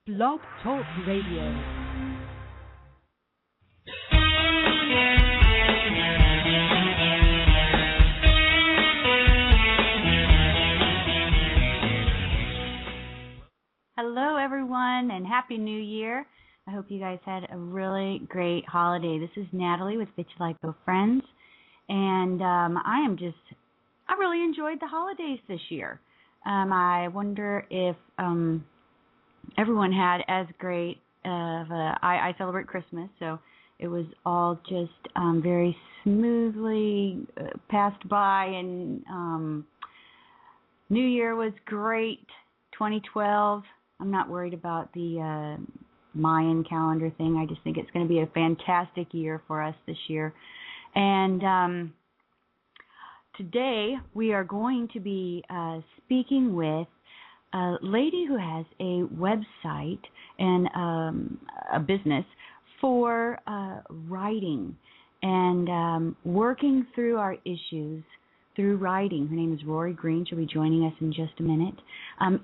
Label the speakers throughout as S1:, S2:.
S1: Blog Talk Radio. Hello, everyone, and Happy New Year. I hope you guys had a really great holiday. This is Nathalie with Vitiligo Friends, and I really enjoyed the holidays this year. I wonder if everyone had as great of I celebrate Christmas, so it was all just very smoothly passed by, and New Year was great. 2012. I'm not worried about the Mayan calendar thing. I just think it's going to be a fantastic year for us this year. And today we are going to be speaking with a lady who has a website and a business for writing and working through our issues through writing. Her name is Rory Green. She'll be joining us in just a minute.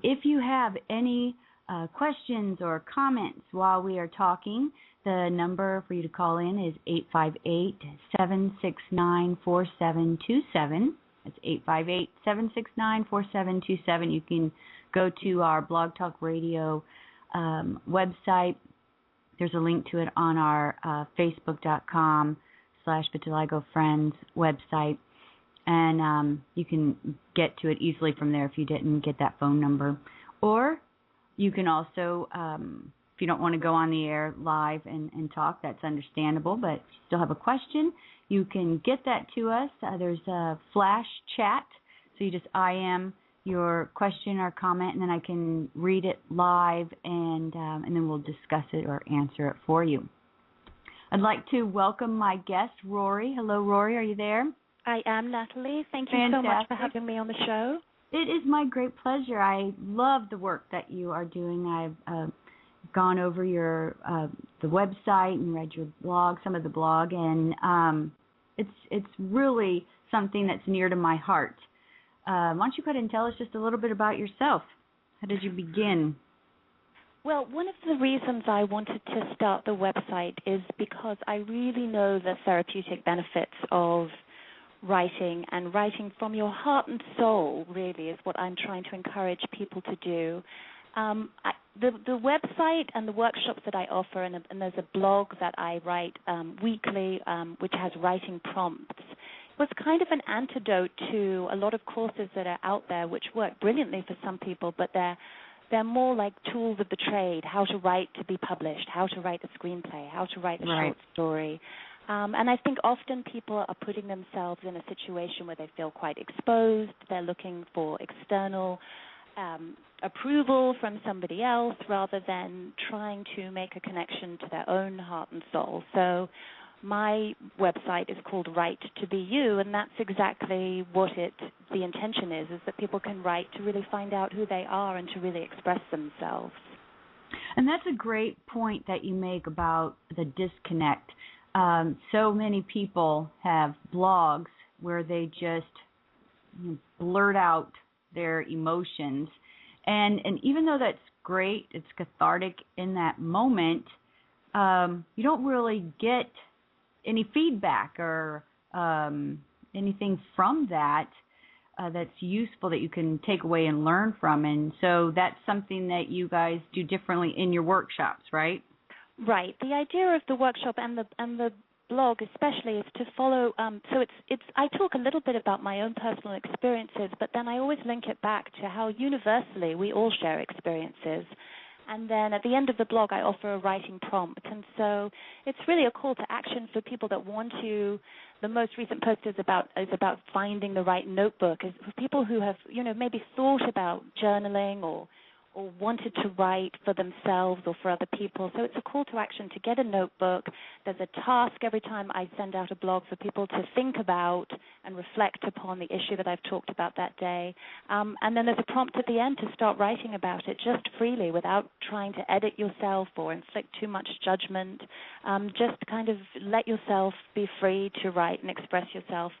S1: If you have any questions or comments while we are talking, the number for you to call in is 858-769-4727. That's 858-769-4727. You can go to our Blog Talk Radio website. There's a link to it on our facebook.com/Vitiligo Friends website. And you can get to it easily from there if you didn't get that phone number. Or you can also, if you don't want to go on the air live and talk, that's understandable, but if you still have a question, you can get that to us. There's a flash chat, so you just IM your question or comment, and then I can read it live, and then we'll discuss it or answer it for you. I'd like to welcome my guest, Rory. Hello, Rory. Are you there?
S2: I am, Nathalie. Thank you
S1: Fantastic.
S2: so much for having me on the show.
S1: It is my great pleasure. I love the work that you are doing. I've gone over your the website and read your blog, some of the blog, and it's really something that's near to my heart. Why don't you go ahead and tell us just a little bit about yourself? How did you begin?
S2: Well, one of the reasons I wanted to start the website is because I really know the therapeutic benefits of writing, and writing from your heart and soul really is what I'm trying to encourage people to do. The website and the workshops that I offer, and there's a blog that I write weekly, which has writing prompts, was kind of an antidote to a lot of courses that are out there which work brilliantly for some people, but they're more like tools of the trade: how to write to be published, how to write a screenplay, how to write a short story. And I think often people are putting themselves in a situation where they feel quite exposed. They're looking for external approval from somebody else rather than trying to make a connection to their own heart and soul. So my website is called Write to Be You, and that's exactly what the intention is that people can write to really find out who they are and to really express themselves.
S1: And that's a great point that you make about the disconnect. So many people have blogs where they just blurt out their emotions. And even though that's great, it's cathartic in that moment, you don't really get any feedback or anything from that that's useful that you can take away and learn from. And so that's something that you guys do differently in your workshops, right?
S2: Right. The idea of the workshop and the blog especially is to follow. So it's. I talk a little bit about my own personal experiences, but then I always link it back to how universally we all share experiences. And then at the end of the blog, I offer a writing prompt. And so it's really a call to action for people that want to. The most recent post is about finding the right notebook. Is for people who have maybe thought about journaling or wanted to write for themselves or for other people. So it's a call to action to get a notebook. There's a task every time I send out a blog for people to think about and reflect upon the issue that I've talked about that day. And then there's a prompt at the end to start writing about it just freely without trying to edit yourself or inflict too much judgment. Just kind of let yourself be free to write and express yourself.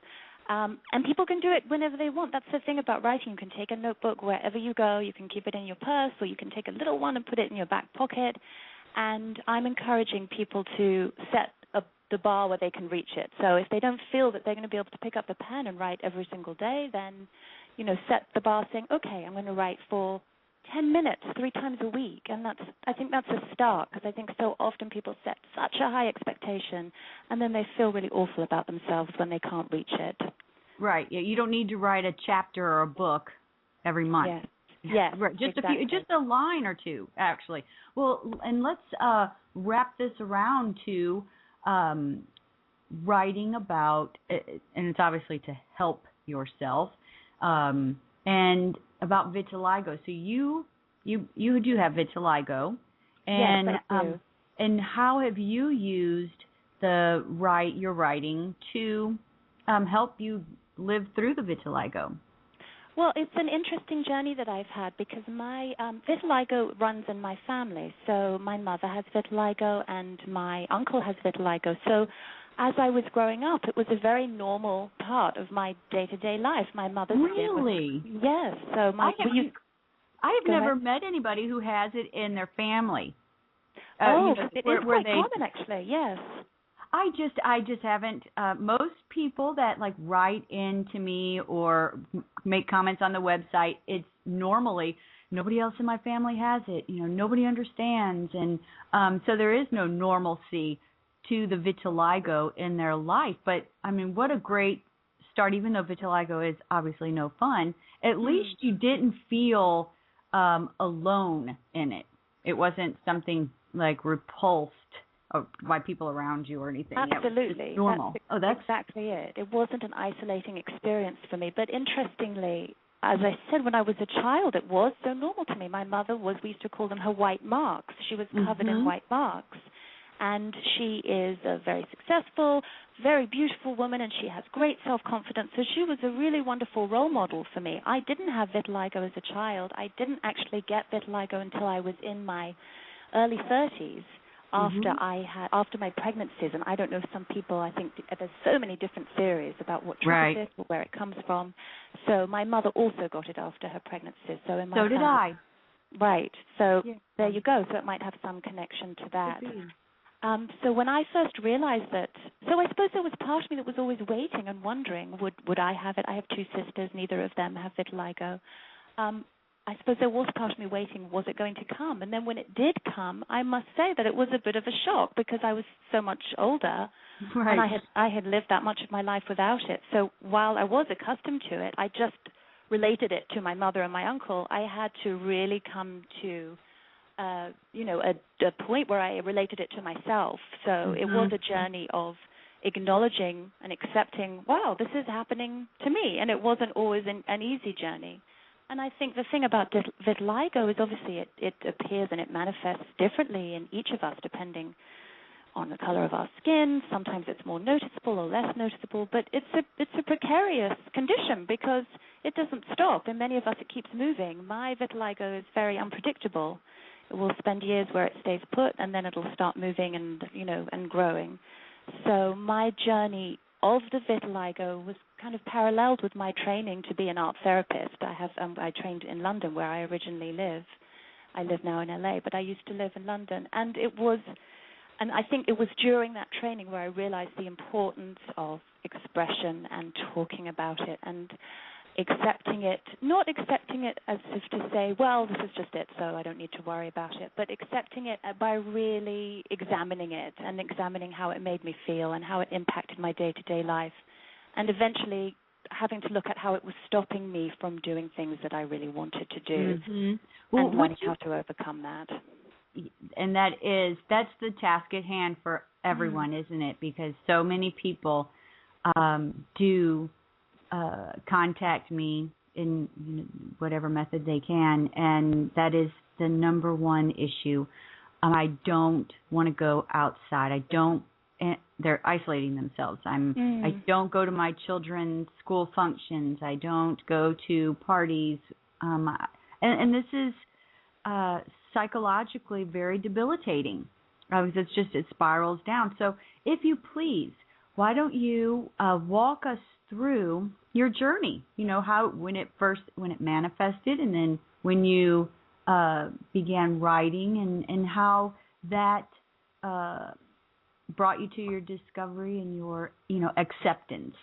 S2: And people can do it whenever they want. That's the thing about writing. You can take a notebook wherever you go. You can keep it in your purse, or you can take a little one and put it in your back pocket. And I'm encouraging people to set the bar where they can reach it. So if they don't feel that they're going to be able to pick up the pen and write every single day, then, set the bar saying, okay, I'm going to write for 10 minutes 3 times a week. And I think that's a start, because I think so often people set such a high expectation and then they feel really awful about themselves when they can't reach it.
S1: Right. Yeah, you don't need to write a chapter or a book every month.
S2: Yes. Yes,
S1: right. Just
S2: exactly.
S1: just a line or two, actually. Well, and let's wrap this around to writing about, and it's obviously to help yourself, and about vitiligo. So you do have vitiligo, and
S2: yes, I do.
S1: And how have you used your writing to help you live through the vitiligo?
S2: Well, it's an interesting journey that I've had, because my vitiligo runs in my family. So my mother has vitiligo and my uncle has vitiligo. So as I was growing up, it was a very normal part of my day-to-day life. My mother's
S1: really?
S2: skin was, yes. So
S1: I have never met anybody who has it in their family.
S2: It is quite common, actually. Yes.
S1: I just haven't. Most people that write in to me or make comments on the website, it's normally nobody else in my family has it. Nobody understands, and so there is no normalcy to the vitiligo in their life. But I mean, what a great start! Even though vitiligo is obviously no fun, at least you didn't feel alone in it. It wasn't something repulsed by people around you or anything.
S2: Absolutely.
S1: It's normal.
S2: That's exactly it. It wasn't an isolating experience for me. But interestingly, as I said, when I was a child, it was so normal to me. My mother we used to call them her white marks. She was covered in white marks. And she is a very successful, very beautiful woman, and she has great self-confidence. So she was a really wonderful role model for me. I didn't have vitiligo as a child. I didn't actually get vitiligo until I was in my early 30s. After my pregnancies, and I don't know, some people, I think there's so many different theories about what triggers it or where it comes from. So my mother also got it after her pregnancies. So did
S1: I.
S2: Right. So there you go. So it might have some connection to that. So when I first realized that, so I suppose there was part of me that was always waiting and wondering, would I have it? I have 2 sisters. Neither of them have vitiligo. I suppose there was part of me waiting, was it going to come? And then when it did come, I must say that it was a bit of a shock, because I was so much older, and I had lived that much of my life without it. So while I was accustomed to it, I just related it to my mother and my uncle. I had to really come to, a point where I related it to myself. So it was a journey of acknowledging and accepting, wow, this is happening to me, and it wasn't always an easy journey. And I think the thing about vitiligo is obviously it appears and it manifests differently in each of us depending on the color of our skin. Sometimes it's more noticeable or less noticeable, but it's a precarious condition because it doesn't stop. In many of us, it keeps moving. My vitiligo is very unpredictable. It will spend years where it stays put, and then it'll start moving and growing. So my journey of the vitiligo was kind of paralleled with my training to be an art therapist. I trained in London, where I originally live. I live now in LA, but I used to live in London, and I think it was during that training where I realized the importance of expression and talking about it and accepting it, not accepting it as if to say, well, this is just it, so I don't need to worry about it, but accepting it by really examining it and examining how it made me feel and how it impacted my day-to-day life, and eventually having to look at how it was stopping me from doing things that I really wanted to do, and learning how to overcome that.
S1: And that's the task at hand for everyone, isn't it? Because so many people do contact me in whatever method they can, and that is the number one issue. I don't want to go outside. They're isolating themselves. I don't go to my children's school functions. I don't go to parties. And this is psychologically very debilitating because it spirals down. So if you please, why don't you walk us through your journey, how when it manifested, and then when you began writing, and how that brought you to your discovery and your, acceptance.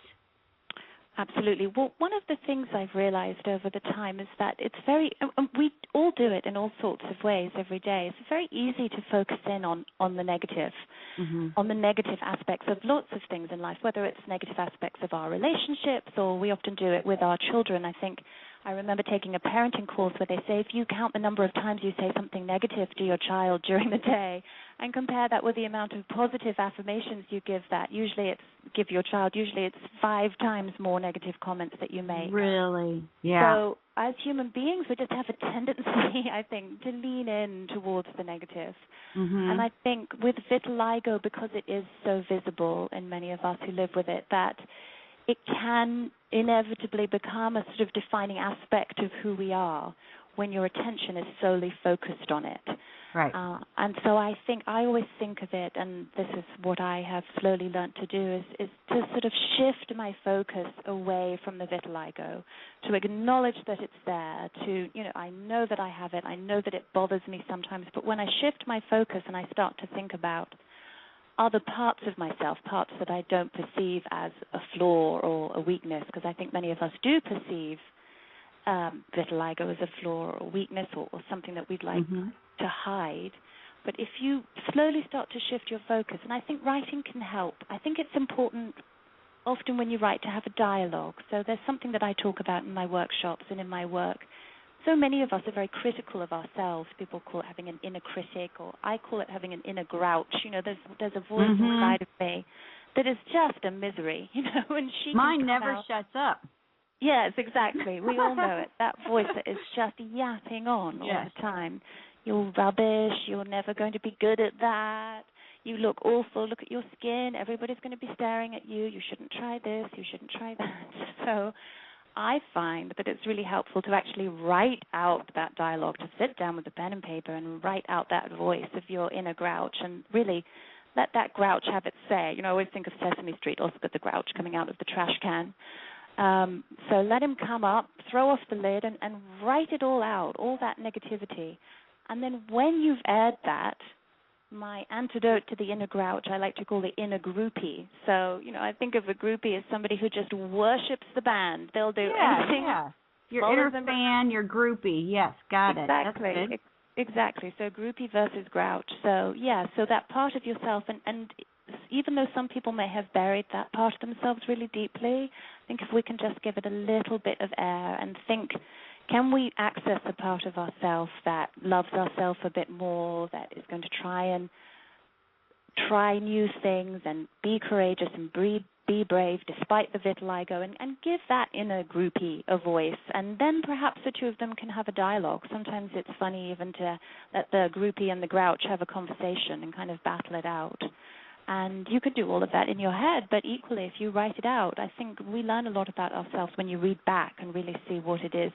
S2: Absolutely. Well, one of the things I've realized over the time is that it's we all do it in all sorts of ways every day. It's very easy to focus in on the negative, on the negative aspects of lots of things in life, whether it's negative aspects of our relationships, or we often do it with our children. I remember taking a parenting course where they say if you count the number of times you say something negative to your child during the day and compare that with the amount of positive affirmations you give your child, usually it's 5 times more negative comments that you make.
S1: Really? Yeah.
S2: So as human beings, we just have a tendency, I think, to lean in towards the negative. And I think with vitiligo, because it is so visible in many of us who live with it, that it can inevitably become a sort of defining aspect of who we are when your attention is solely focused on it.
S1: Right.
S2: And so I always think of it, and this is what I have slowly learned to do, is to sort of shift my focus away from the vitiligo, to acknowledge that it's there, I know that I have it, I know that it bothers me sometimes, but when I shift my focus and I start to think about other parts of myself, parts that I don't perceive as a flaw or a weakness, because I think many of us do perceive vitiligo as a flaw or a weakness or something that we'd like to hide. But if you slowly start to shift your focus, and I think writing can help. I think it's important often when you write to have a dialogue. So there's something that I talk about in my workshops and in my work. So many of us are very critical of ourselves. People call it having an inner critic, or I call it having an inner grouch. There's a voice inside of me that is just a misery, and
S1: mine never shuts up.
S2: Yes, exactly. We all know it. That voice that is just yapping on all the time. You're rubbish. You're never going to be good at that. You look awful. Look at your skin. Everybody's going to be staring at you. You shouldn't try this. You shouldn't try that. So I find that it's really helpful to actually write out that dialogue, to sit down with a pen and paper and write out that voice of your inner grouch and really let that grouch have its say. I always think of Sesame Street, also with the grouch coming out of the trash can. So let him come up, throw off the lid, and write it all out, all that negativity. And then when you've aired that, my antidote to the inner grouch, I like to call the inner groupie. So, I think of a groupie as somebody who just worships the band. They'll do anything.
S1: Yeah. Your inner fan, your groupie. Yes, got it.
S2: Exactly.
S1: That's good.
S2: Exactly. So groupie versus grouch. So, so that part of yourself, and even though some people may have buried that part of themselves really deeply, I think if we can just give it a little bit of air and think, can we access a part of ourselves that loves ourselves a bit more, that is going to try new things and be courageous and be brave despite the vitiligo, and give that inner groupie a voice, and then perhaps the two of them can have a dialogue. Sometimes it's funny even to let the groupie and the grouch have a conversation and kind of battle it out. And you could do all of that in your head, but equally, if you write it out, I think we learn a lot about ourselves when you read back and really see what it is.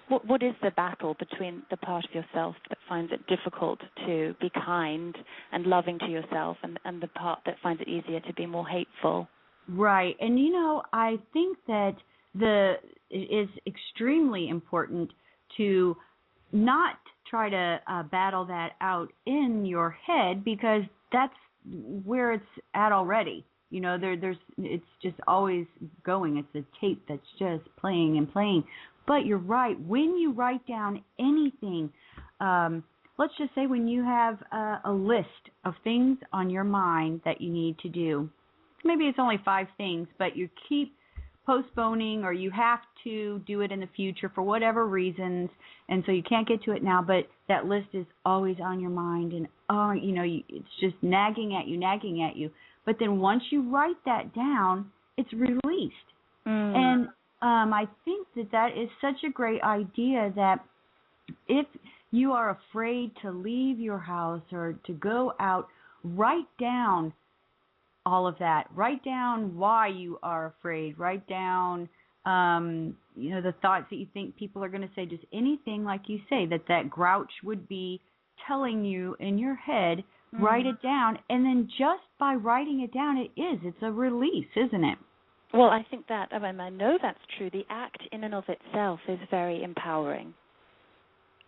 S2: What is the battle between the part of yourself that finds it difficult to be kind and loving to yourself, and the part that finds it easier to be more hateful?
S1: Right. And, I think that it is extremely important to not try to battle that out in your head, because that's where it's at already. It's just always going. It's a tape that's just playing and playing. But you're right. When you write down anything, let's just say when you have a list of things on your mind that you need to do, maybe it's only 5 things, but you keep postponing, or you have to do it in the future for whatever reasons, and so you can't get to it now, but that list is always on your mind, and it's just nagging at you. But then once you write that down, it's released. And I think that is such a great idea, that if you are afraid to leave your house or to go out, write down all of that. Write down why you are afraid. Write down, the thoughts that you think people are going to say. Just anything, like you say, that grouch would be telling you in your head. Write it down, and then just by writing it down, it's a release, isn't it?
S2: Well, I think that, I know that's true. The act in and of itself is very empowering.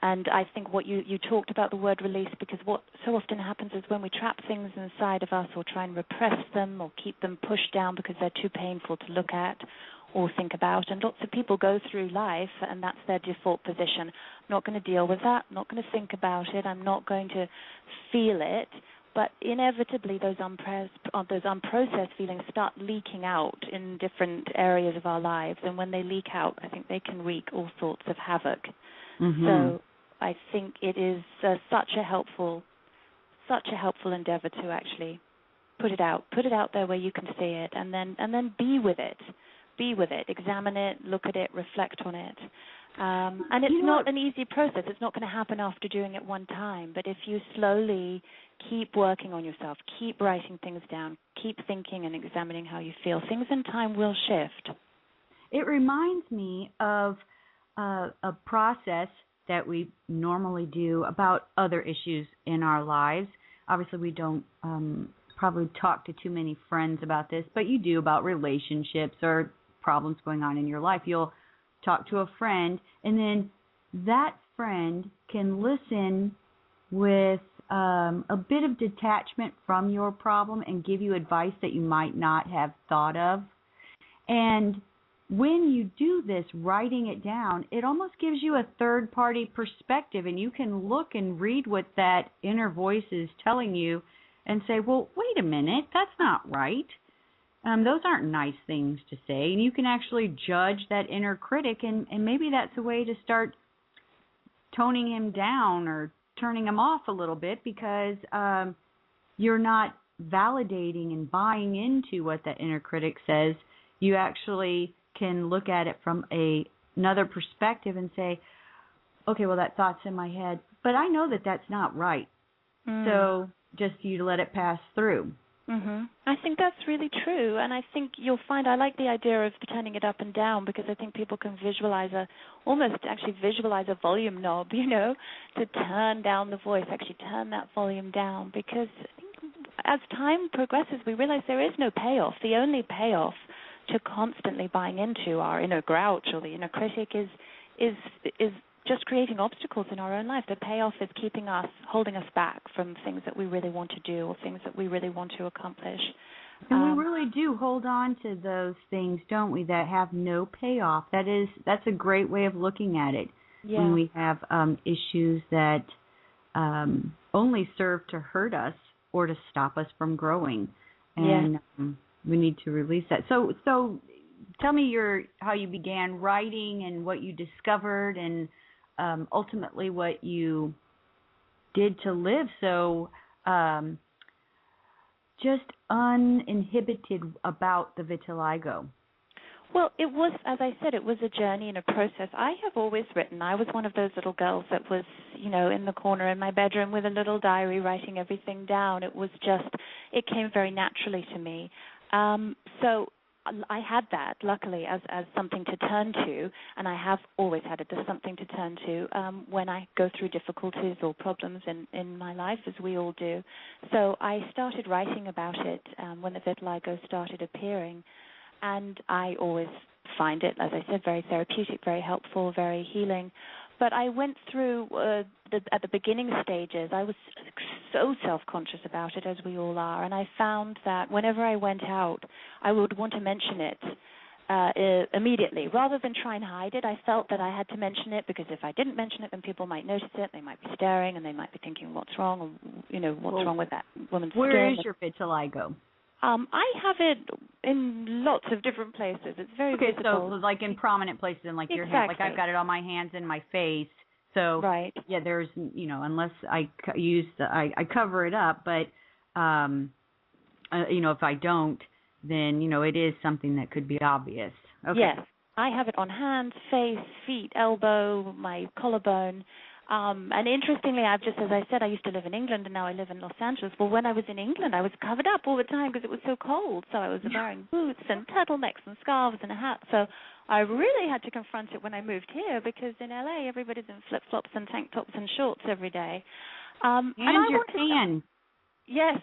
S2: And I think what you talked about the word release, because what so often happens is when we trap things inside of us or try and repress them or keep them pushed down because they're too painful to look at or think about. And lots of people go through life and that's their default position. I'm not going to deal with that. I'm not going to think about it. I'm not going to feel it. But inevitably those unprocessed feelings start leaking out in different areas of our lives. And when they leak out, I think they can wreak all sorts of havoc. Mm-hmm. So I think it is such a helpful endeavor to actually put it out there where you can see it, and then be with it, examine it, look at it, reflect on it. And it's not an easy process. It's not going to happen after doing it one time. But if you slowly keep working on yourself, keep writing things down, keep thinking and examining how you feel, things in time will shift.
S1: It reminds me of a process that we normally do about other issues in our lives. Obviously, we don't probably talk to too many friends about this, but you do about relationships or problems going on in your life. You'll talk to a friend, and then that friend can listen with a bit of detachment from your problem and give you advice that you might not have thought of. And when you do this, writing it down, it almost gives you a third-party perspective, and you can look and read what that inner voice is telling you and say, well, wait a minute, that's not right. Those aren't nice things to say. And you can actually judge that inner critic, and maybe that's a way to start toning him down or turning him off a little bit, because you're not validating and buying into what that inner critic says. You actually can look at it from another perspective and say, okay, well, that thought's in my head, but I know that that's not right. So just you let it pass through.
S2: Mm-hmm. I think that's really true, and I think you'll find I like the idea of turning it up and down, because I think people can visualize a volume knob, to turn down the voice, actually turn that volume down, because I think as time progresses, we realize there is no payoff. The only payoff to constantly buying into our inner grouch or the inner critic is just creating obstacles in our own life. The payoff is holding us back from things that we really want to do or things that we really want to accomplish.
S1: And we really do hold on to those things, don't we, that have no payoff. That's a great way of looking at it. Yeah. When we have issues that only serve to hurt us or to stop us from growing. And we need to release that. So tell me how you began writing and what you discovered and ultimately what you did to live so just uninhibited about the vitiligo.
S2: Well, it was, as I said, it was a journey and a process. I have always written. I was one of those little girls that was, in the corner in my bedroom with a little diary writing everything down. It came very naturally to me. So I had that, luckily, as something to turn to, and I have always had it as something to turn to when I go through difficulties or problems in my life, as we all do. So I started writing about it when the vitiligo started appearing, and I always find it, as I said, very therapeutic, very helpful, very healing. But I went through, at the beginning stages, I was so self-conscious about it, as we all are, and I found that whenever I went out, I would want to mention it immediately. Rather than try and hide it, I felt that I had to mention it, because if I didn't mention it, then people might notice it, they might be staring, and they might be thinking, what's wrong, or, what's wrong with that woman's skin.
S1: Where is your vitiligo?
S2: I have it in lots of different places. It's very visible.
S1: So like in prominent places, in like your hand, like I've got it on my hands and my face. So
S2: right.
S1: Yeah, there's unless I I cover it up, but if I don't, then it is something that could be obvious. Okay.
S2: Yes, I have it on hands, face, feet, elbow, my collarbone. And interestingly, as I said, I used to live in England, and now I live in Los Angeles. Well, when I was in England, I was covered up all the time because it was so cold. So I was wearing boots and turtleneckes and scarves and a hat. So I really had to confront it when I moved here, because in LA, everybody's in flip-flops and tank tops and shorts every day.
S1: And your tan.
S2: Yes.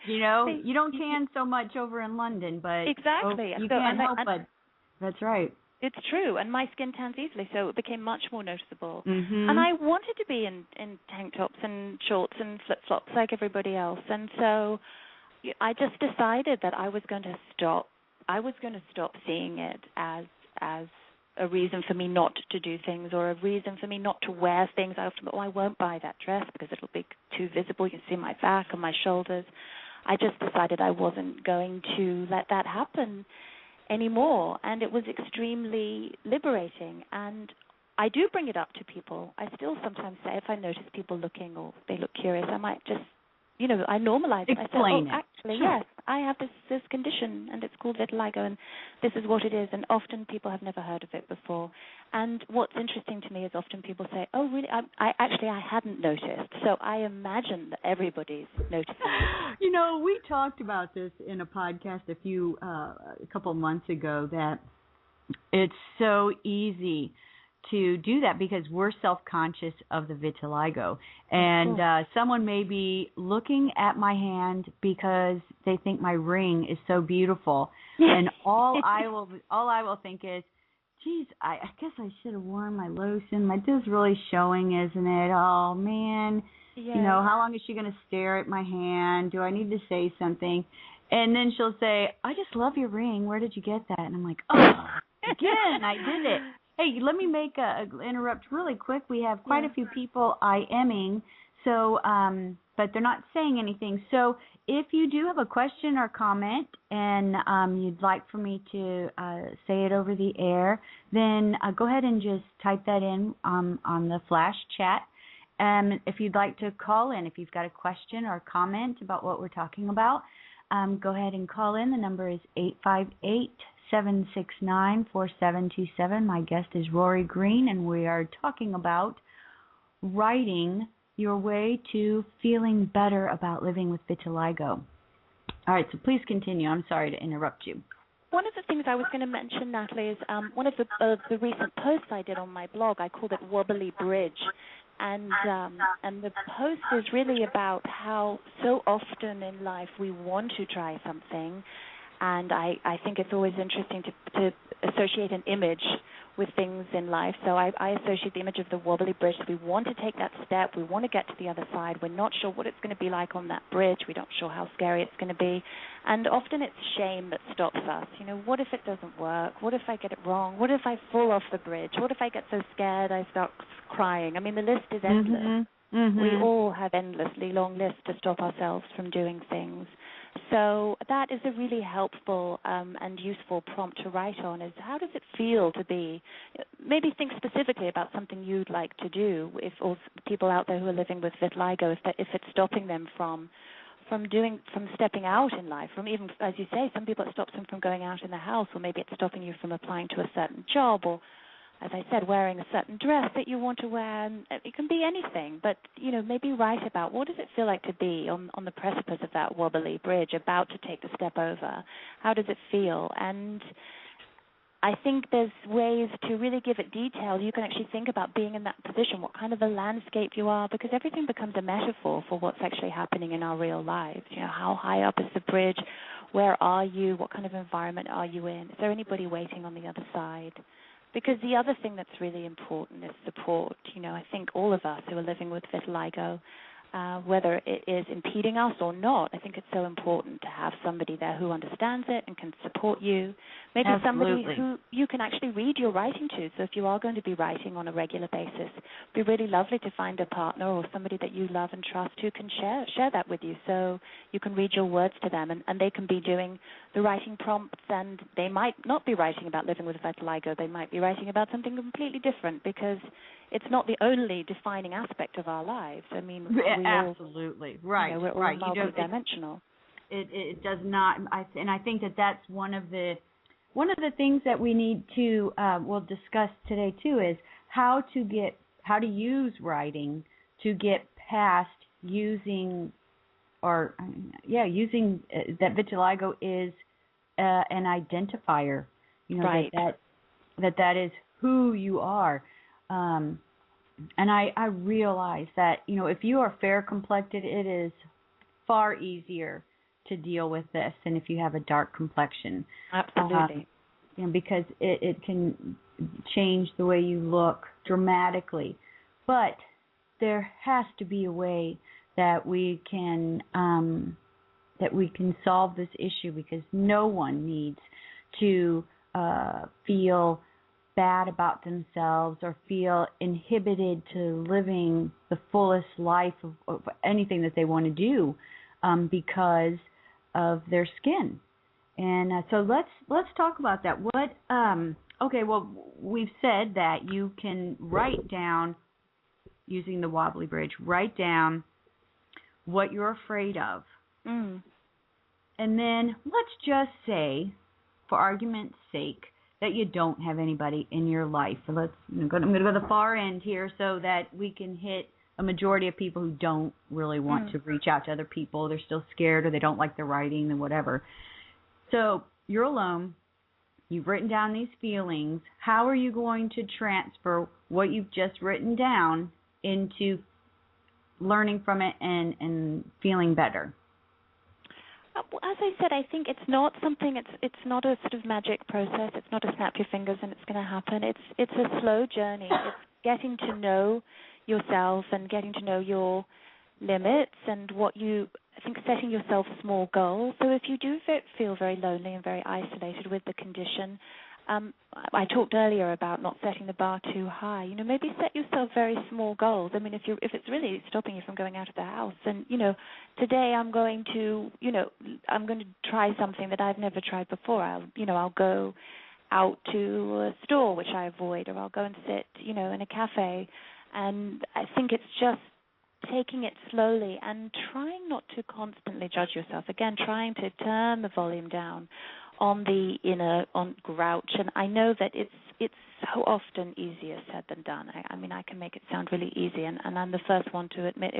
S1: You know, you don't tan so much over in London, but
S2: exactly.
S1: you can't help but. That's right.
S2: It's true, and my skin tans easily, so it became much more noticeable.
S1: Mm-hmm.
S2: And I wanted to be in tank tops and shorts and flip-flops like everybody else, and so I just decided that I was going to stop. I was going to stop seeing it as a reason for me not to do things or a reason for me not to wear things. I won't buy that dress because it'll be too visible. You can see my back and my shoulders. I just decided I wasn't going to let that happen anymore, and it was extremely liberating. And I do bring it up to people. I still sometimes say, if I notice people looking or they look curious, I might just, I normalize it.
S1: Explain
S2: I say, actually, yes, I have this condition, and it's called vitiligo, and this is what it is. And often people have never heard of it before. And what's interesting to me is often people say, oh, really? I hadn't noticed. So I imagine that everybody's noticing.
S1: We talked about this in a podcast a couple of months ago, that it's so easy to do that because we're self-conscious of the vitiligo. And someone may be looking at my hand because they think my ring is so beautiful. And all I will think is, geez, I guess I should have worn my lotion. My this is really showing, isn't it? Oh, man. Yeah. How long is she going to stare at my hand? Do I need to say something? And then she'll say, I just love your ring. Where did you get that? And I'm like, oh, again, I did it. Hey, let me interrupt really quick. We have quite a few people IMing, so, but they're not saying anything. So if you do have a question or comment and you'd like for me to say it over the air, then go ahead and just type that in on the flash chat. If you'd like to call in, if you've got a question or comment about what we're talking about, go ahead and call in. The number is 858-769-4727. My guest is Rory Green, and we are talking about writing your way to feeling better about living with vitiligo. All right, so please continue. I'm sorry to interrupt you.
S2: One of the things I was going to mention, Nathalie, is one of the recent posts I did on my blog. I called it Wobbly Bridge. And the post is really about how so often in life we want to try something, and I think it's always interesting to associate an image with things in life. So I associate the image of the wobbly bridge. We want to take that step. We want to get to the other side. We're not sure what it's going to be like on that bridge. We're not sure how scary it's going to be. And often it's shame that stops us. What if it doesn't work? What if I get it wrong? What if I fall off the bridge? What if I get so scared I start crying? I mean, the list is endless. Mm-hmm. Mm-hmm. We all have endlessly long lists to stop ourselves from doing things. So that is a really helpful and useful prompt to write on, is how does it feel to be, maybe think specifically about something you'd like to do, or people out there who are living with vitiligo, if it's stopping them from stepping out in life, from even, as you say, some people it stops them from going out in the house, or maybe it's stopping you from applying to a certain job, or, as I said, wearing a certain dress that you want to wear. It can be anything, but, maybe write about what does it feel like to be on the precipice of that wobbly bridge, about to take the step over. How does it feel? And I think there's ways to really give it detail. You can actually think about being in that position, what kind of a landscape you are, because everything becomes a metaphor for what's actually happening in our real lives. How high up is the bridge? Where are you? What kind of environment are you in? Is there anybody waiting on the other side? Because the other thing that's really important is support. I think all of us who are living with vitiligo, whether it is impeding us or not, I think it's so important to have somebody there who understands it and can support you. Maybe
S1: Absolutely.
S2: Somebody who you can actually read your writing to. So if you are going to be writing on a regular basis, it'd be really lovely to find a partner or somebody that you love and trust who can share that with you, so you can read your words to them, and they can be doing the writing prompts, and they might not be writing about living with vitiligo. They might be writing about something completely different, because it's not the only defining aspect of our lives. I mean,
S1: absolutely right.
S2: We're all
S1: right.
S2: multidimensional.
S1: It does not, and I think that that's one of the things that we need to we'll discuss today too, is how to use writing to get past using that vitiligo is an identifier.
S2: Right.
S1: That is who you are. And I realize that, if you are fair complected, it is far easier to deal with this than if you have a dark complexion.
S2: Absolutely.
S1: Because it can change the way you look dramatically. But there has to be a way that we can solve this issue, because no one needs to feel bad about themselves or feel inhibited to living the fullest life of anything that they want to do because of their skin. And so let's talk about that. We've said that you can write down, using the wobbly bridge, write down what you're afraid of.
S2: Mm.
S1: And then let's just say, for argument's sake, that you don't have anybody in your life. I'm going to go to the far end here so that we can hit a majority of people who don't really want to reach out to other people. They're still scared, or they don't like the writing, or whatever. So you're alone. You've written down these feelings. How are you going to transfer what you've just written down into learning from it and feeling better?
S2: As I said, I think it's not something. It's not a sort of magic process. It's not a snap your fingers and it's going to happen. It's a slow journey. It's getting to know yourself and getting to know your limits and I think setting yourself small goals. So if you do feel very lonely and very isolated with the condition, I talked earlier about not setting the bar too high. Maybe set yourself very small goals. I mean, if it's really stopping you from going out of the house, and today I'm going to try something that I've never tried before. I'll go out to a store, which I avoid, or I'll go and sit, in a cafe. And I think it's just taking it slowly and trying not to constantly judge yourself. Again, trying to turn the volume down on the on grouch. And I know that it's so often easier said than done. I can make it sound really easy, and I'm the first one to admit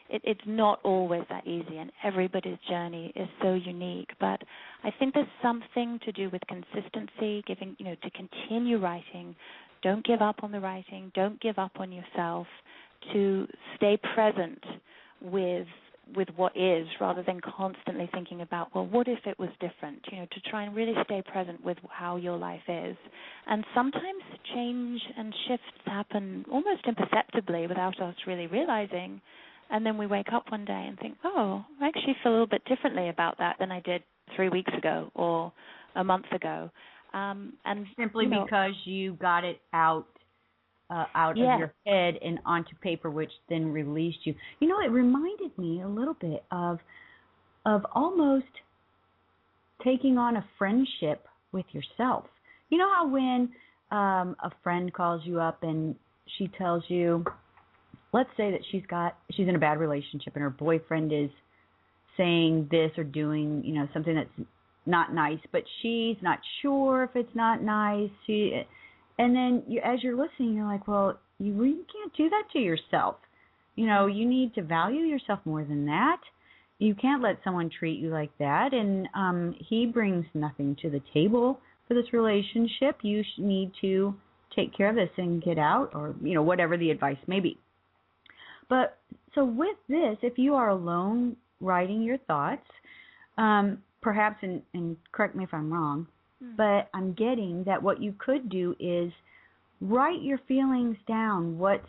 S2: it's not always that easy, and everybody's journey is so unique. But I think there's something to do with consistency, to continue writing. Don't give up on the writing. Don't give up on yourself. To stay present with what is, rather than constantly thinking about, well, what if it was different? To try and really stay present with how your life is. And sometimes change and shifts happen almost imperceptibly without us really realizing. And then we wake up one day and think, oh, I actually feel a little bit differently about that than I did 3 weeks ago or a month ago. And
S1: simply because you got it out of your head and onto paper, which then released you. It reminded me a little bit of almost taking on a friendship with yourself. You know how when a friend calls you up and she tells you, let's say that she's in a bad relationship and her boyfriend is saying this or doing, something that's not nice, but she's not sure if it's not nice. And then as you're listening, you're like, well, you really can't do that to yourself. You need to value yourself more than that. You can't let someone treat you like that. And he brings nothing to the table for this relationship. You need to take care of this and get out, or, whatever the advice may be. But so with this, if you are alone writing your thoughts, perhaps, and correct me if I'm wrong, but I'm getting that what you could do is write your feelings down, what's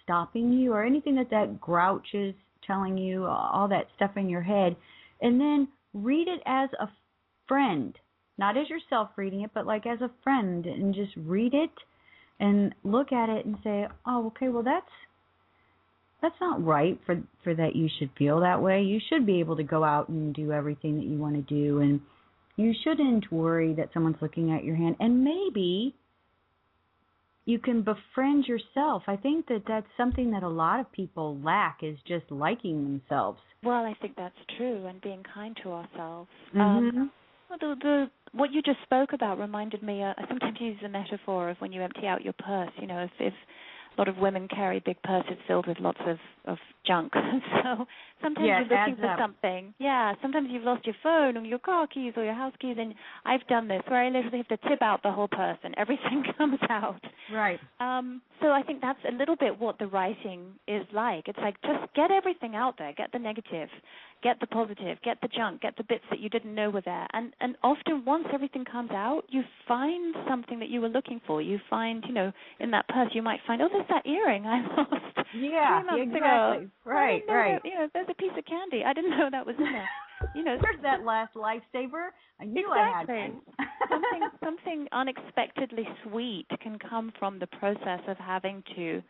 S1: stopping you, or anything that grouch is telling you, all that stuff in your head, and then read it as a friend, not as yourself reading it, but like as a friend, and just read it and look at it and say, oh, okay, well, that's not right for that you should feel that way. You should be able to go out and do everything that you want to do, and you shouldn't worry that someone's looking at your hand. And maybe you can befriend yourself. I think that's something that a lot of people lack, is just liking themselves.
S2: Well, I think that's true, and being kind to ourselves.
S1: Mm-hmm.
S2: What you just spoke about reminded me, I sometimes use the metaphor of when you empty out your purse. If a lot of women carry big purses filled with lots of junk. So sometimes you're looking for something. Yeah, sometimes you've lost your phone or your car keys or your house keys, and I've done this where I literally have to tip out the whole purse and everything comes out.
S1: Right.
S2: So I think that's a little bit what the writing is like. It's like just get everything out there, get the negative, get the positive, get the junk, get the bits that you didn't know were there. And often once everything comes out, you find something that you were looking for. You find, in that purse you might find, oh, there's that earring I lost 3 months ago.
S1: Right.
S2: There's a piece of candy. I didn't know that was in there.
S1: There's that last lifesaver. I knew I had one.
S2: something unexpectedly sweet can come from the process of having to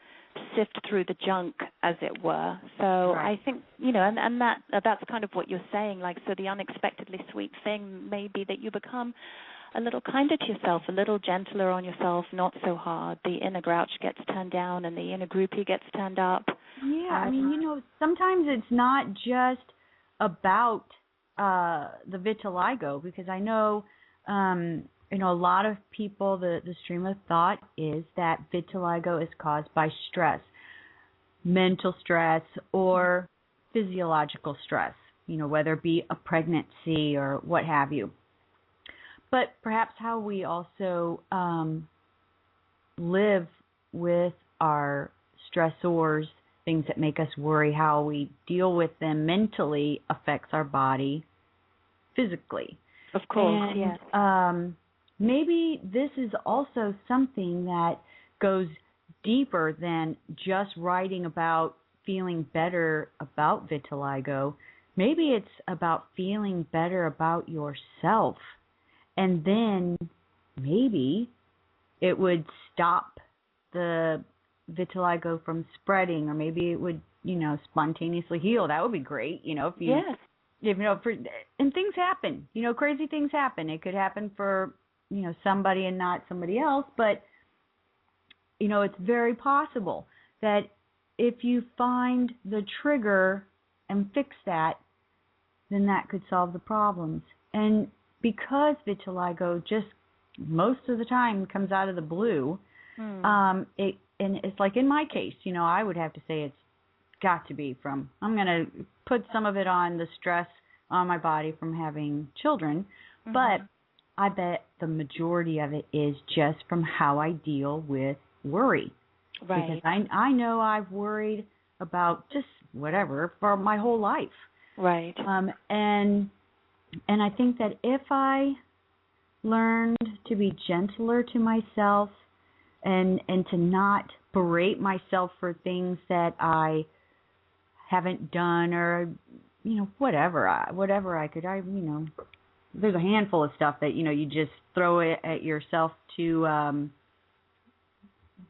S2: sift through the junk, as it were. So I think, and that's kind of what you're saying. Like, so the unexpectedly sweet thing may be that you become a little kinder to yourself, a little gentler on yourself, not so hard. The inner grouch gets turned down and the inner groupie gets turned up.
S1: Yeah, sometimes it's not just about the vitiligo, because I know, a lot of people, the stream of thought is that vitiligo is caused by stress, mental stress or physiological stress, whether it be a pregnancy or what have you. But perhaps how we also live with our stressors, things that make us worry, how we deal with them mentally affects our body physically.
S2: Of course,
S1: and,
S2: yes.
S1: Maybe this is also something that goes deeper than just writing about feeling better about vitiligo. Maybe it's about feeling better about yourself. And then maybe it would stop the vitiligo from spreading, or maybe it would, spontaneously heal. That would be great, if you, and things happen, crazy things happen. It could happen for, somebody and not somebody else, but, it's very possible that if you find the trigger and fix that, then that could solve the problems. And because vitiligo just most of the time comes out of the blue, it's like in my case, I would have to say it's got to be from, I'm going to put some of it on the stress on my body from having children, but I bet the majority of it is just from how I deal with worry.
S2: Right.
S1: Because I know I've worried about just whatever for my whole life.
S2: Right.
S1: And I think that if I learned to be gentler to myself and to not berate myself for things that I haven't done, or whatever I could, there's a handful of stuff that you just throw it at yourself to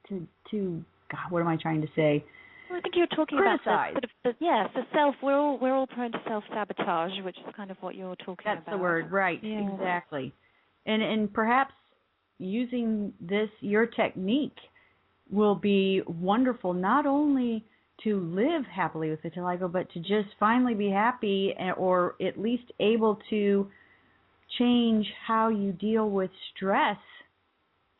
S1: God, what am I trying to say?
S2: Well, I think you're talking
S1: criticize.
S2: About the self. We're all prone to self-sabotage, which is kind of what you're talking about.
S1: That's the word, right? Yeah. Exactly. And perhaps using your technique will be wonderful, not only to live happily with vitiligo, but to just finally be happy, or at least able to change how you deal with stress,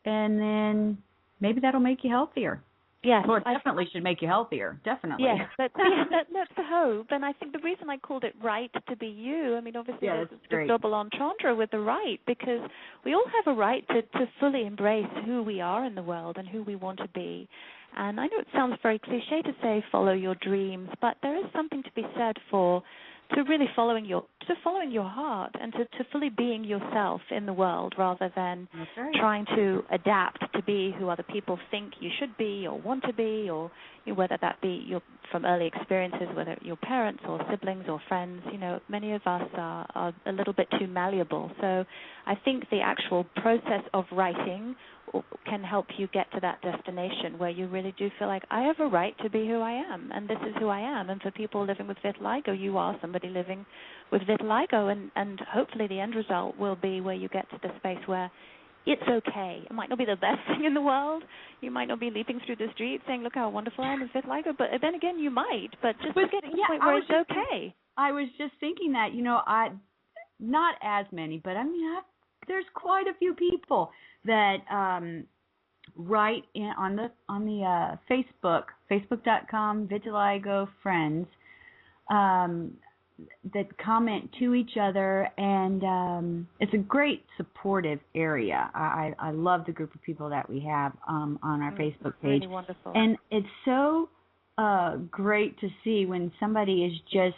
S1: and then maybe that'll make you healthier.
S2: Yes.
S1: Well, it definitely should make you healthier, definitely.
S2: Yes, that's the hope. And I think the reason I called it Right to Be You, obviously there's a double entendre with the right, because we all have a right to fully embrace who we are in the world and who we want to be. And I know it sounds very cliche to say follow your dreams, but there is something to be said for to really following your heart, and to fully being yourself in the world, rather than trying to adapt to be who other people think you should be or want to be, or whether that be from early experiences, whether your parents or siblings or friends. Many of us are a little bit too malleable. So I think the actual process of writing can help you get to that destination where you really do feel like, I have a right to be who I am, and this is who I am. And for people living with vitiligo, you are somebody living with vitiligo, and hopefully the end result will be where you get to the space where it's okay. It might not be the best thing in the world. You might not be leaping through the street saying, look how wonderful I am with vitiligo, but then again you might, but just to get to the point where it's okay.
S1: I was just thinking that, not as many, but there's quite a few people that write in on the Facebook.com Vitiligo Friends, that comment to each other, and it's a great supportive area. I love the group of people that we have on our Facebook page.
S2: Really wonderful.
S1: And it's so great to see when somebody is just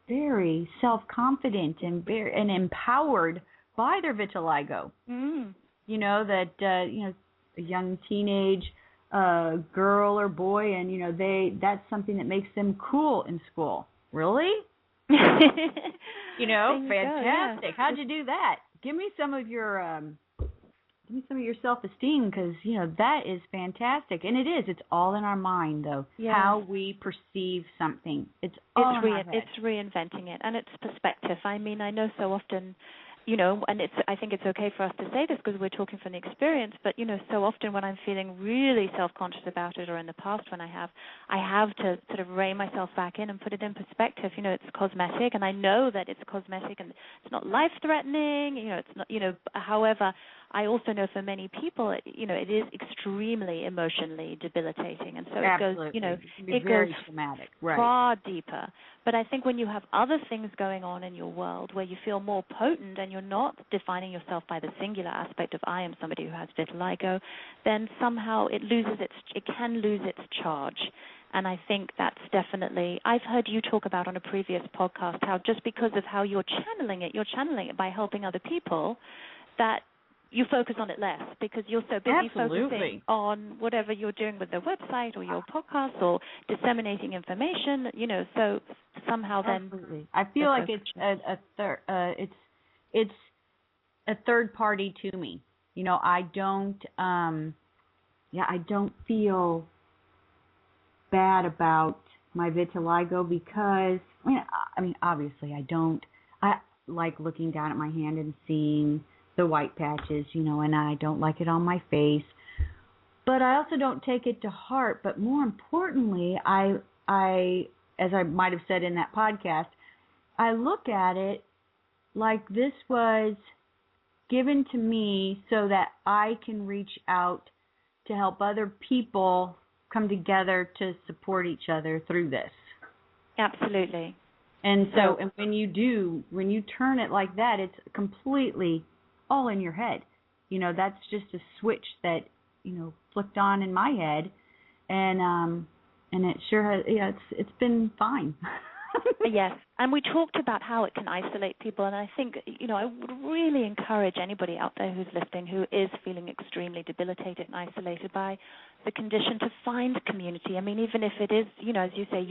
S1: very self-confident and empowered by their vitiligo. You know, that a young teenage girl or boy, and that's something that makes them cool in school. Really? Fantastic.
S2: Yeah.
S1: How'd you do that? Give me some of your self-esteem, because that is fantastic. And it's all in our mind, though.
S2: Yeah.
S1: How we perceive something. It's all in our head.
S2: It's reinventing it, and it's perspective. I mean, I know so often, and I think it's okay for us to say this because we're talking from the experience, but, so often when I'm feeling really self-conscious about it, or in the past when I have to sort of rein myself back in and put it in perspective. It's cosmetic, and I know that it's cosmetic and it's not life-threatening, it's not, however, I also know for many people, it is extremely emotionally debilitating, and so
S1: Absolutely.
S2: it goes
S1: traumatic, right?
S2: Far deeper. But I think when you have other things going on in your world where you feel more potent and you're not defining yourself by the singular aspect of I am somebody who has vitiligo, then somehow it can lose its charge. And I think that's definitely, I've heard you talk about on a previous podcast how just because of how you're channeling it by helping other people, that you focus on it less because you're so busy focusing on whatever you're doing with the website or your podcast or disseminating information, so somehow
S1: Absolutely. I feel like it's a third party to me. I don't feel bad about my vitiligo because I mean obviously I like looking down at my hand and seeing the white patches, and I don't like it on my face. But I also don't take it to heart. But more importantly, I as I might have said in that podcast, I look at it like this was given to me so that I can reach out to help other people come together to support each other through this.
S2: Absolutely.
S1: And so, and when you turn it like that, it's completely all in your head. That's just a switch that, flicked on in my head, and it sure has, it's been fine.
S2: Yes, and we talked about how it can isolate people, and I think, I would really encourage anybody out there who's listening who is feeling extremely debilitated and isolated by the condition to find community. I mean, even if it is, as you say,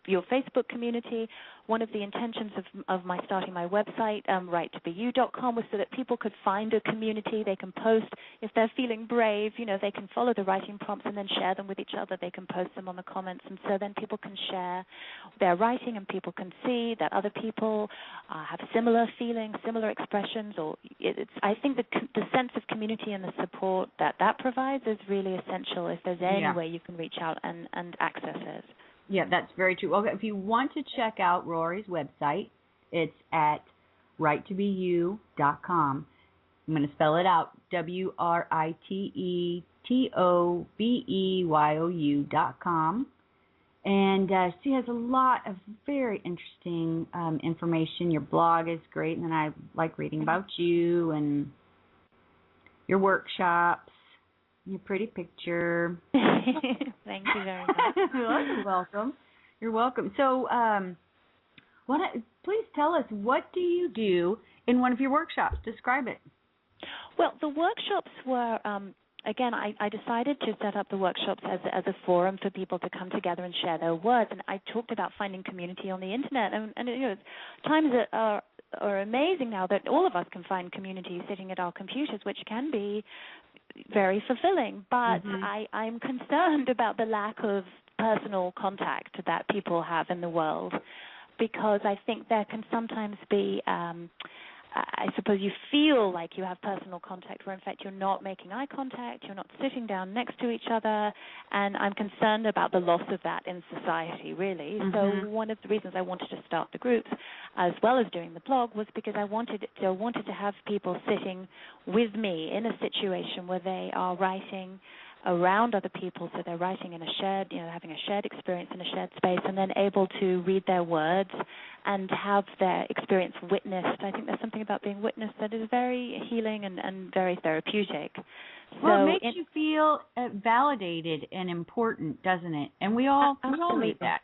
S2: your Facebook community. One of the intentions of my starting my website, writetobeYou.com, was so that people could find a community. They can post if they're feeling brave. They can follow the writing prompts and then share them with each other. They can post them on the comments, and so then people can share their writing, and people can see that other people have similar feelings, similar expressions. Or I think the sense of community and the support that provides is really essential. If there's any way you can reach out and access it.
S1: Yeah, that's very true. Okay, if you want to check out Rory's website, it's at writetobeYou.com. I'm going to spell it out, writetobeYou.com. And she has a lot of very interesting information. Your blog is great, and then I like reading about you and your workshops. Your pretty picture.
S2: Thank you very much.
S1: You're welcome. You're welcome. So, please tell us, what do you do in one of your workshops? Describe it.
S2: Well, the workshops were, again, I decided to set up the workshops as a forum for people to come together and share their words. And I talked about finding community on the internet. And times are amazing now that all of us can find community sitting at our computers, which can be very fulfilling, but I'm concerned about the lack of personal contact that people have in the world, because I think there can sometimes be I suppose you feel like you have personal contact, where in fact you're not making eye contact, you're not sitting down next to each other, and I'm concerned about the loss of that in society, really.
S1: Mm-hmm.
S2: So one of the reasons I wanted to start the groups, as well as doing the blog, was because I wanted to have people sitting with me in a situation where they are writing around other people, so they're writing in a shared, having a shared experience in a shared space, and then able to read their words and have their experience witnessed. I think there's something about being witnessed that is very healing and very therapeutic.
S1: Well, it makes you feel validated and important, doesn't it? And we all need that.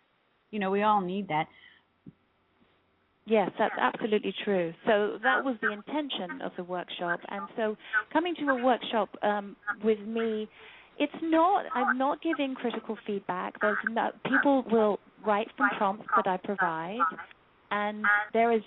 S1: We all need that.
S2: Yes, that's absolutely true. So that was the intention of the workshop. And so coming to a workshop with me, I'm not giving critical feedback. People will write from prompts that I provide, and there's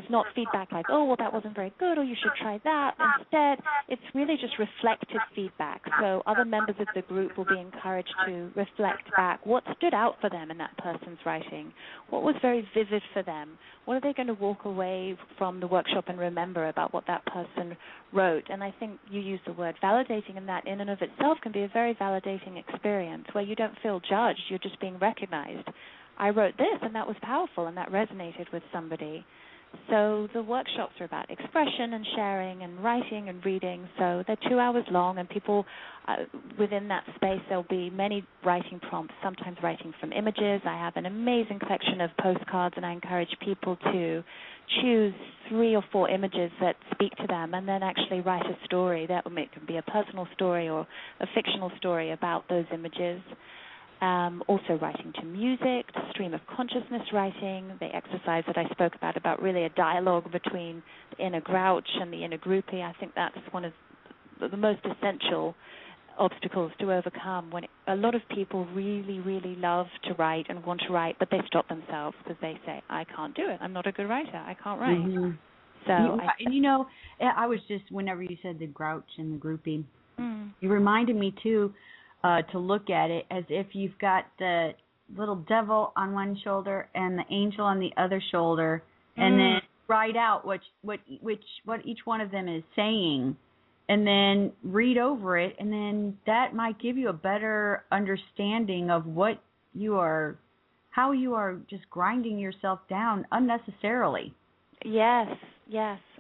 S2: not feedback like, oh, well, that wasn't very good, or you should try that. Instead, it's really just reflective feedback. So other members of the group will be encouraged to reflect back what stood out for them in that person's writing, what was very vivid for them, what are they going to walk away from the workshop and remember about what that person wrote. And I think you used the word validating, and that in and of itself can be a very validating experience where you don't feel judged, you're just being recognized. I wrote this, and that was powerful, and that resonated with somebody. So the workshops are about expression and sharing and writing and reading. So they're 2 hours long, and people within that space, there'll be many writing prompts, sometimes writing from images. I have an amazing collection of postcards, and I encourage people to choose 3 or 4 images that speak to them and then actually write a story. That can be a personal story or a fictional story about those images. Also writing to music, to stream of consciousness writing, the exercise that I spoke about really a dialogue between the inner grouch and the inner groupie. I think that's one of the most essential obstacles to overcome when a lot of people really, really love to write and want to write, but they stop themselves because they say, I can't do it. I'm not a good writer. I can't write.
S1: Mm-hmm. So, I was just, whenever you said the grouch and the groupie, you reminded me too, to look at it as if you've got the little devil on one shoulder and the angel on the other shoulder, and then write out what each one of them is saying, and then read over it, and then that might give you a better understanding of how you are just grinding yourself down unnecessarily.
S2: Yes,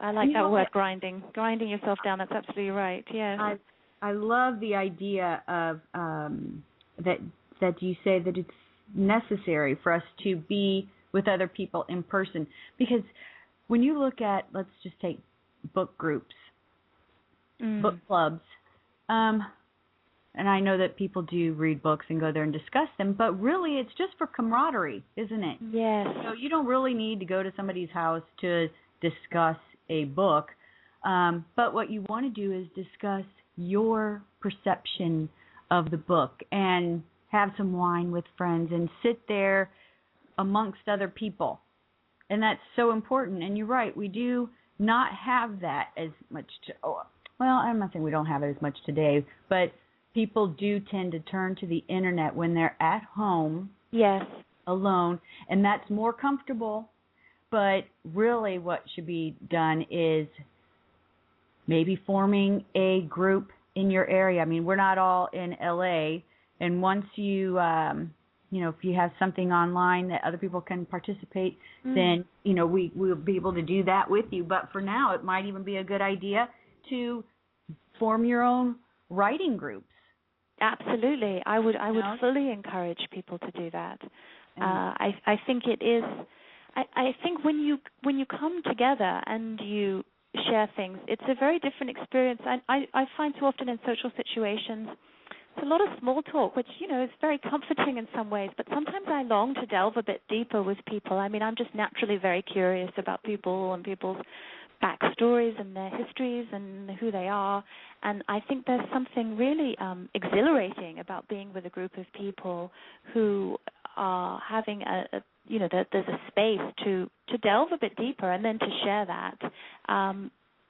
S2: I like that word, grinding yourself down. That's absolutely right. Yes.
S1: I love the idea of that you say that it's necessary for us to be with other people in person, because when you look at, let's just take book groups, book clubs, and I know that people do read books and go there and discuss them, but really it's just for camaraderie, isn't it?
S2: Yes.
S1: So you don't really need to go to somebody's house to discuss a book, but what you want to do is discuss your perception of the book and have some wine with friends and sit there amongst other people. And that's so important. And you're right, we do not have that as much. I'm not saying we don't have it as much today, but people do tend to turn to the internet when they're at home,
S2: yes,
S1: alone, and that's more comfortable. But really what should be done is maybe forming a group in your area. I mean, we're not all in LA, and once you, if you have something online that other people can participate, then, we'll be able to do that with you. But for now, it might even be a good idea to form your own writing groups.
S2: Absolutely. I would fully encourage people to do that. I think it is, I think when you come together and you share things, it's a very different experience. I find so often in social situations, it's a lot of small talk, which, is very comforting in some ways, but sometimes I long to delve a bit deeper with people. I mean, I'm just naturally very curious about people and people's backstories and their histories and who they are, and I think there's something really exhilarating about being with a group of people who are having there's a space to delve a bit deeper and then to share that.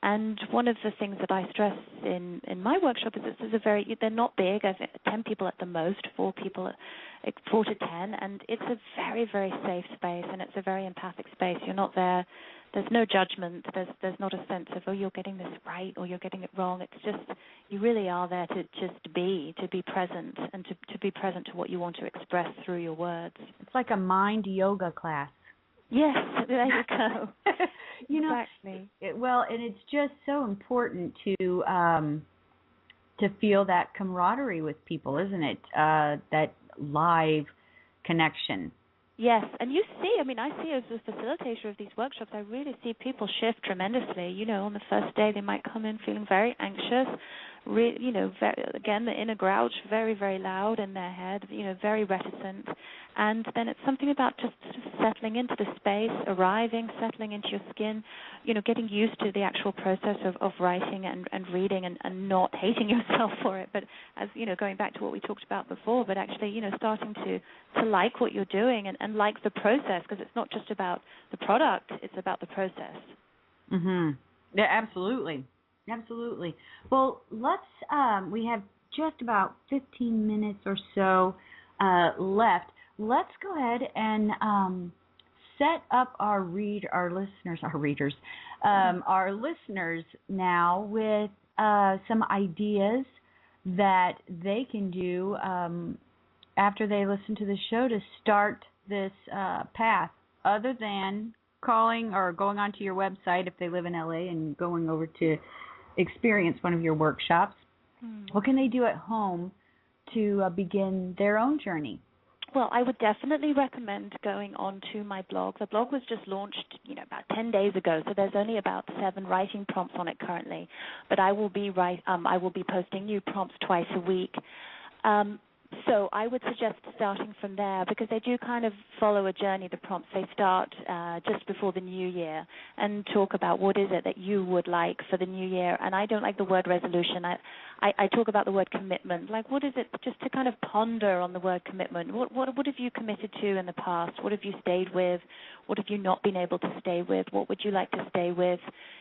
S2: And one of the things that I stress in my workshop is they're not big, 10 people at the most, 4 to 10, and it's a very, very safe space, and it's a very empathic space. You're not there. There's no judgment. There's not a sense of, oh, you're getting this right or you're getting it wrong. It's just, you really are there to just be present, and to be present to what you want to express through your words.
S1: It's like a mind yoga class.
S2: Yes, there you go.
S1: Exactly. And it's just so important to feel that camaraderie with people, isn't it? That live connection.
S2: Yes, and I see as a facilitator of these workshops, I really see people shift tremendously. On the first day, they might come in feeling very anxious, again, the inner grouch very, very loud in their head, very reticent. And then it's something about just settling into the space, arriving, settling into your skin, getting used to the actual process of writing and reading, and not hating yourself for it. But as, going back to what we talked about before, but actually, starting to like what you're doing and like the process, because it's not just about the product, it's about the process.
S1: Mhm. Yeah, absolutely. Absolutely. Well, let's we have just about 15 minutes or so left. Let's go ahead and set up our listeners now with some ideas that they can do after they listen to the show to start this path, other than calling or going onto your website if they live in LA and going over to experience one of your workshops. What can they do at home to begin their own journey?
S2: Well, I would definitely recommend going onto my blog. The blog was just launched, about 10 days ago, so there's only about 7 writing prompts on it currently. But I will be posting new prompts twice a week. So I would suggest starting from there, because they do kind of follow a journey, the prompts. They start just before the new year and talk about what is it that you would like for the new year. And I don't like the word resolution. I talk about the word commitment. Like, what is it, just to kind of ponder on the word commitment. What have you committed to in the past? What have you stayed with? What have you not been able to stay with? What would you like to stay with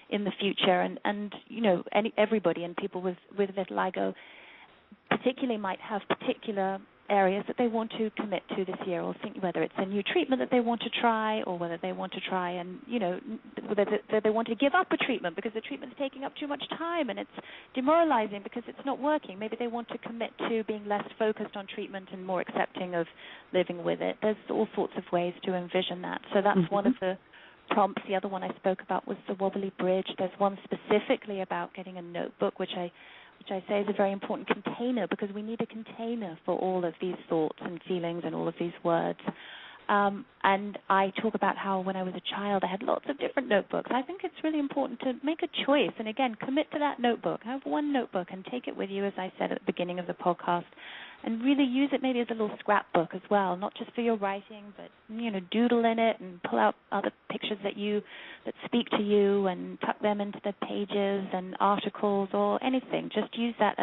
S2: in the future? And everybody, and people with vitiligo particularly might have particular areas that they want to commit to this year, or think whether it's a new treatment that they want to try, or whether they want to try and, whether they want to give up a treatment because the treatment's taking up too much time and it's demoralizing because it's not working. Maybe they want to commit to being less focused on treatment and more accepting of living with it. There's all sorts of ways to envision that. So that's one of the prompts. The other one I spoke about was the wobbly bridge. There's one specifically about getting a notebook, which I say is a very important container, because we need a container for all of these thoughts and feelings and all of these words. And I talk about how when I was a child I had lots of different notebooks. I think it's really important to make a choice and, again, commit to that notebook. Have one notebook and take it with you, as I said at the beginning of the podcast, and really use it maybe as a little scrapbook as well, not just for your writing, but, doodle in it and pull out other pictures that speak to you and tuck them into the pages and articles or anything. Just use that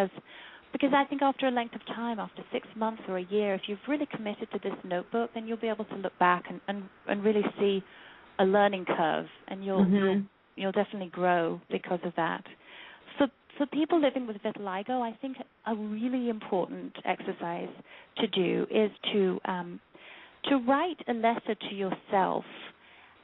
S2: because I think after a length of time, after 6 months or a year, if you've really committed to this notebook, then you'll be able to look back and really see a learning curve, and you'll definitely grow because of that. For people living with vitiligo, I think a really important exercise to do is to write a letter to yourself.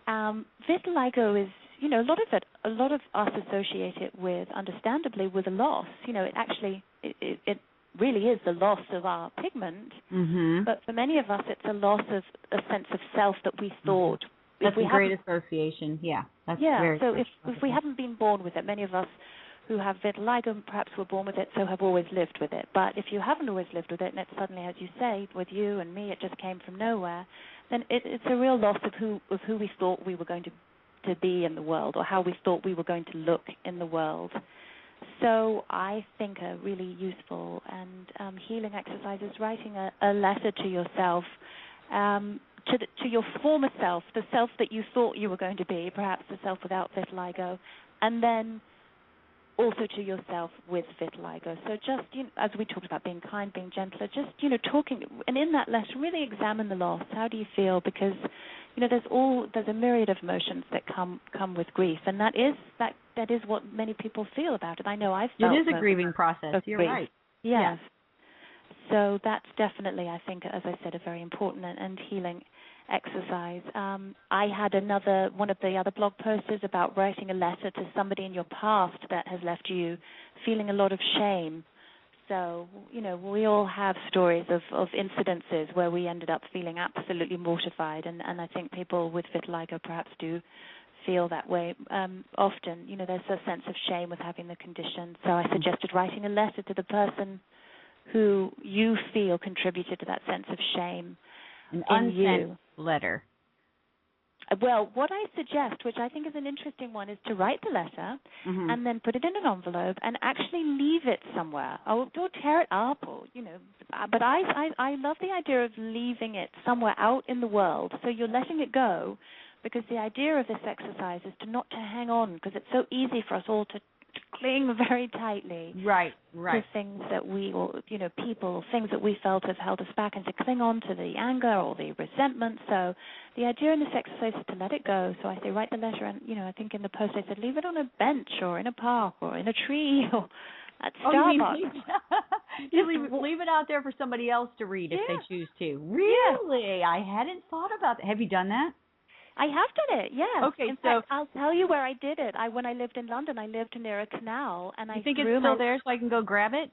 S2: Vitiligo is, a lot of us associate it with, understandably, with a loss. It really is the loss of our pigment. But for many of us, it's a loss of a sense of self that we thought.
S1: That's a great association. Yeah.
S2: So if we haven't been born with it, many of us who have vitiligo perhaps were born with it, so have always lived with it. But if you haven't always lived with it, and it suddenly, as you say, with you and me, it just came from nowhere, then it's a real loss of who we thought we were going to be in the world, or how we thought we were going to look in the world. So I think a really useful and healing exercise is writing a letter to yourself, to your former self, the self that you thought you were going to be, perhaps the self without vitiligo, and then also to yourself with vitiligo. So just, as we talked about, being kind, being gentler, just, talking, and in that letter, really examine the loss. How do you feel? Because, there's a myriad of emotions that come with grief, and that is what many people feel about it. I know I've felt
S1: it is a grieving process. You're
S2: grief.
S1: right.
S2: Yes. So that's definitely, I think, as I said, a very important and healing exercise. I had one of the other blog posts about writing a letter to somebody in your past that has left you feeling a lot of shame. So, we all have stories of incidences where we ended up feeling absolutely mortified, and I think people with vitiligo perhaps do feel that way often. There's a sense of shame with having the condition. So I suggested writing a letter to the person who you feel contributed to that sense of shame.
S1: An unsent letter.
S2: Well, what I suggest, which I think is an interesting one, is to write the letter and then put it in an envelope and actually leave it somewhere. Or tear it up, But I love the idea of leaving it somewhere out in the world. So you're letting it go, because the idea of this exercise is not to hang on, because it's so easy for us all to cling very tightly to things that we, people, things that we felt have held us back, and to cling on to the anger or the resentment. So the idea in this exercise is to let it go. So I say write the letter, and, I think in the post I said leave it on a bench or in a park or in a tree or at Starbucks.
S1: You leave it out there for somebody else to read if they choose to. Really? Yeah. I hadn't thought about that. Have you done that?
S2: I have done it, yes.
S1: Okay,
S2: in fact, I'll tell you where I did it. When I lived in London, I lived near a canal, and I
S1: think it's still there so I can go grab it?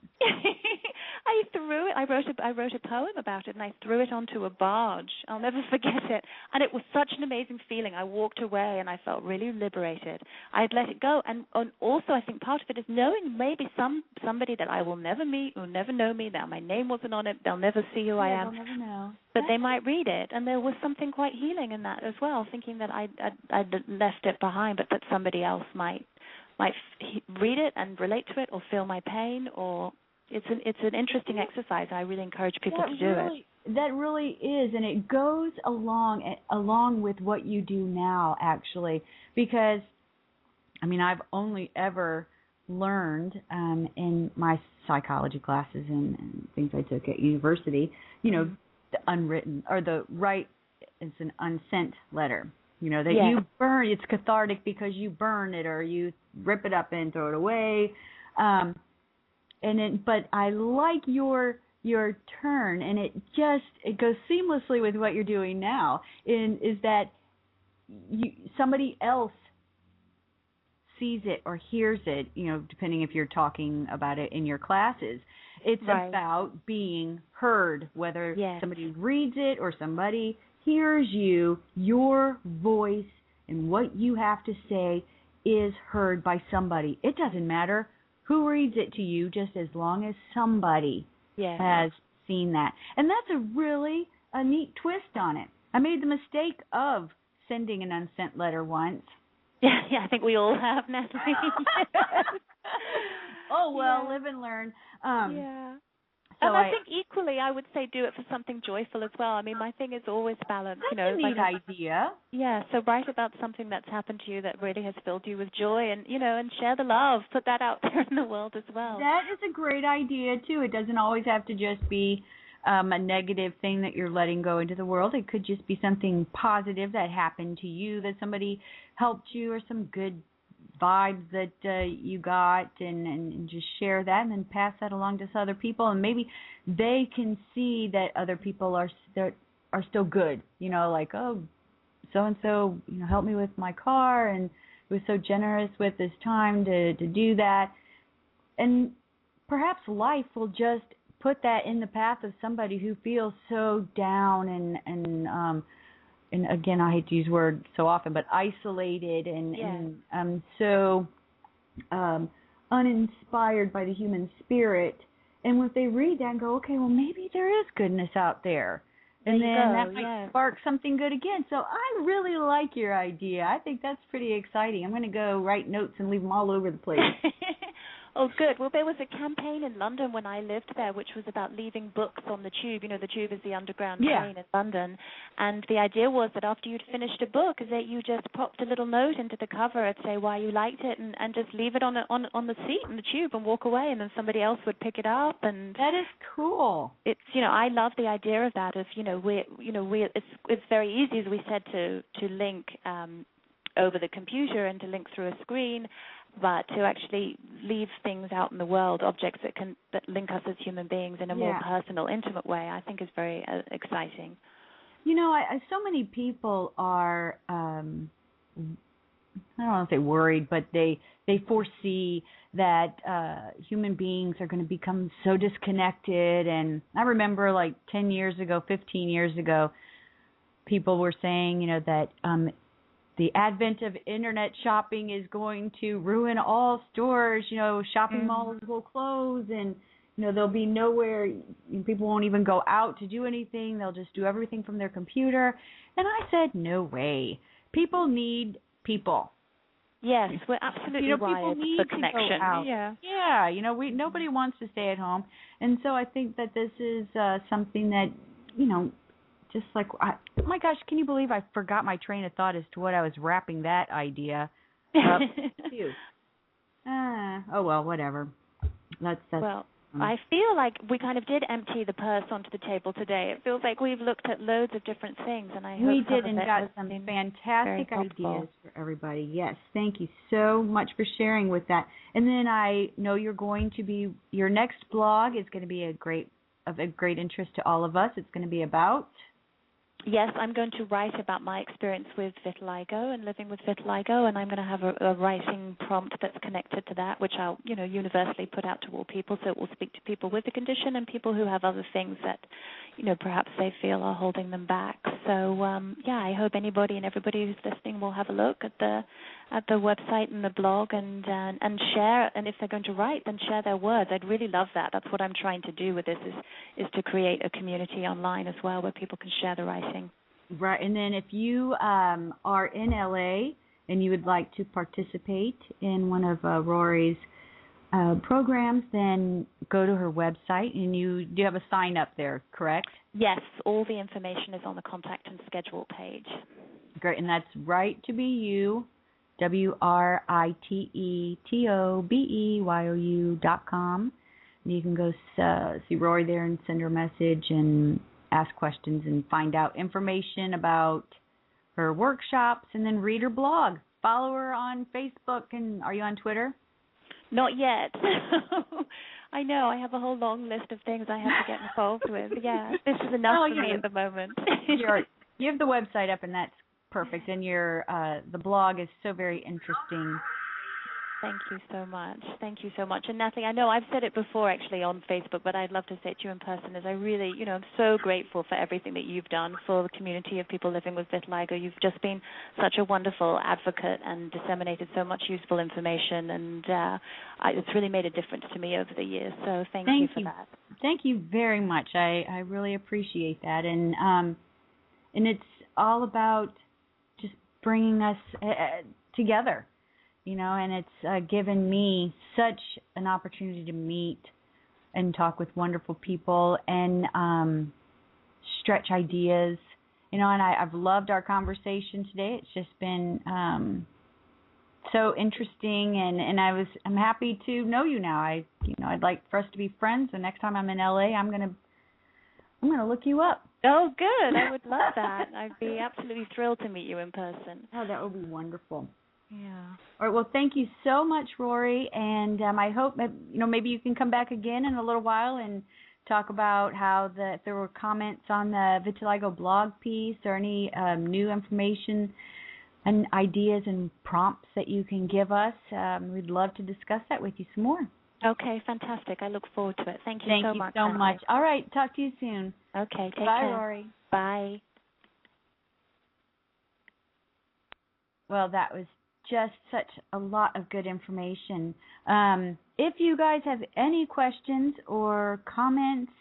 S2: I threw it. I wrote a poem about it, and I threw it onto a barge. I'll never forget it. And it was such an amazing feeling. I walked away, and I felt really liberated. I had let it go, and also I think part of it is knowing maybe somebody that I will never meet, will never know me, that my name wasn't on it, they'll never see who I am.
S1: They'll never know.
S2: But they might read it, and there was something quite healing in that as well, thinking that I'd left it behind, but that somebody else might read it and relate to it or feel my pain. Or it's an interesting exercise. I really encourage people to do it.
S1: That really is, and it goes along with what you do now, actually, because I've only ever learned in my psychology classes and things I took at university, the unwritten or the right. It's an unsent letter, that you burn. It's cathartic because you burn it or you rip it up and throw it away. But I like your turn, and it goes seamlessly with what you're doing now. Is that somebody else sees it or hears it, depending if you're talking about it in your classes. It's about being heard, whether somebody reads it or somebody hears you. Your voice and what you have to say is heard by somebody. It doesn't matter who reads it to you, just as long as somebody has seen that. And that's a neat twist on it. I made the mistake of sending an unsent letter once.
S2: Yeah, I think we all have, Nathalie.
S1: Live and learn.
S2: So and I think equally, I would say do it for something joyful as well. My thing is always balance.
S1: That's a neat idea.
S2: Yeah, so write about something that's happened to you that really has filled you with joy, and and share the love. Put that out there in the world as well.
S1: That is a great idea too. It doesn't always have to just be a negative thing that you're letting go into the world. It could just be something positive that happened to you, that somebody helped you, or some good vibes that you got, and just share that and then pass that along to other people, and maybe they can see that other people are still good, like, oh, so and so helped me with my car and was so generous with his time to do that. And perhaps life will just put that in the path of somebody who feels so down and again, I hate to use words so often, but isolated and so uninspired by the human spirit. And when they read that and go, okay, well, maybe there is goodness out there. And that might spark something good again. So I really like your idea. I think that's pretty exciting. I'm going to go write notes and leave them all over the place.
S2: Oh, good. Well, there was a campaign in London when I lived there, which was about leaving books on the Tube. You know, the Tube is the underground train in London. And the idea was that after you'd finished a book, is that you just popped a little note into the cover and say why you liked it, and just leave it on the seat in the Tube and walk away, and then somebody else would pick it up. And
S1: that is cool.
S2: It's, you know, I love the idea of that. Of, it's very easy, as we said, to link over the computer and to link through a screen, but to actually leave things out in the world, objects that link us as human beings in a more personal, intimate way, I think is very exciting.
S1: You know, so many people are, I don't want to say worried, but they foresee that human beings are going to become so disconnected. And I remember like 10 years ago, 15 years ago, people were saying, you know, that the advent of internet shopping is going to ruin all stores. You know, shopping malls will close, and you know there'll be nowhere. People won't even go out to do anything. They'll just do everything from their computer. And I said, no way. People need people.
S2: Yes, we're absolutely wired for connection.
S1: Yeah. You know, nobody wants to stay at home, and so I think that this is something that, you know. Just like, oh my gosh, can you believe I forgot my train of thought as to what I was wrapping that idea up to? Oh, well, whatever. That's
S2: well, I feel like we kind of did empty the purse onto the table today. It feels like we've looked at loads of different things, and I hope
S1: we did and got some fantastic ideas for everybody. Yes, thank you so much for sharing with that. And then I know your next blog is going to be of great interest to all of us. It's going to be about...
S2: Yes, I'm going to write about my experience with vitiligo and living with vitiligo, and I'm going to have a writing prompt that's connected to that, which I'll, you know, universally put out to all people, so it will speak to people with the condition and people who have other things that, you know, perhaps they feel are holding them back. So, I hope anybody and everybody who's listening will have a look at the website and the blog and share, and if they're going to write, then share their words. I'd really love that. That's what I'm trying to do with this is to create a community online as well where people can share the writing.
S1: Right, and then if you are in LA and you would like to participate in one of Rory's programs, then go to her website, and you do have a sign up there, correct?
S2: Yes, all the information is on the contact and schedule page.
S1: Great, and that's Right to Be You, WRITETOBEYOU.com. And you can go see Rory there and send her a message and ask questions and find out information about her workshops, and then read her blog. Follow her on Facebook, and are you on Twitter?
S2: Not yet. I know. I have a whole long list of things I have to get involved with. Yeah, this is enough for me at the moment.
S1: You have the website up, and that's perfect. And the blog is so very interesting.
S2: Thank you so much. Thank you so much. And Nathalie, I know I've said it before actually on Facebook, but I'd love to say it to you in person, as I really, you know, I'm so grateful for everything that you've done for the community of people living with vitiligo. You've just been such a wonderful advocate and disseminated so much useful information, and it's really made a difference to me over the years. So thank you for that. Thank
S1: you very much. I really appreciate that. And it's all about just bringing us together. You know, and it's given me such an opportunity to meet and talk with wonderful people and stretch ideas. You know, and I've loved our conversation today. It's just been so interesting, and I'm happy to know you now. I'd like for us to be friends. The next time I'm in LA, I'm gonna look you up.
S2: Oh, good. I would love that. I'd be absolutely thrilled to meet you in person.
S1: Oh, that would be wonderful.
S2: Yeah.
S1: All right. Well, thank you so much, Rory, and I hope that, you know, maybe you can come back again in a little while and talk about if there were comments on the Vitiligo blog piece or any new information and ideas and prompts that you can give us. We'd love to discuss that with you some more.
S2: Okay, fantastic. I look forward to it. Thank you so much.
S1: Thank you so much. All right. Talk to you soon.
S2: Okay. Take care.
S1: Bye, Rory.
S2: Bye.
S1: Well, that was just such a lot of good information. If you guys have any questions or comments,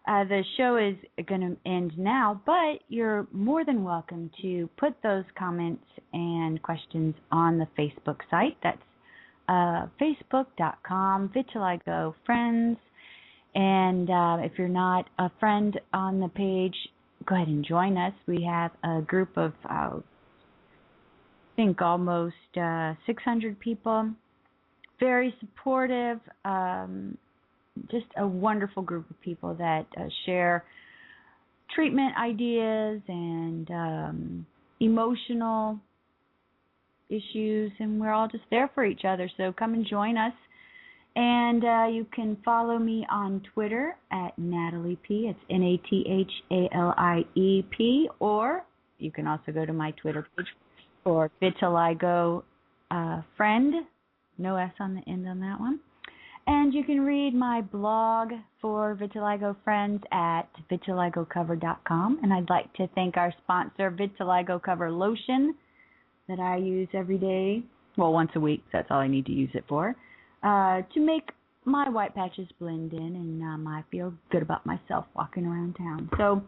S1: the show is going to end now, but you're more than welcome to put those comments and questions on the Facebook site. That's Facebook.com, Vitiligo Friends. And if you're not a friend on the page, go ahead and join us. We have a group of, I think, almost 600 people. Very supportive, just a wonderful group of people that share treatment ideas and emotional issues, and we're all just there for each other. So come and join us. And you can follow me on Twitter at Nathalie P. It's NATHALIEP. Or you can also go to my Twitter page for Vitiligo Friend. No S on the end on that one. And you can read my blog for Vitiligo Friends at vitiligocover.com. And I'd like to thank our sponsor, Vitiligo Cover Lotion, that I use every day. Well, once a week. That's all I need to use it for. To make my white patches blend in, and I feel good about myself walking around town. So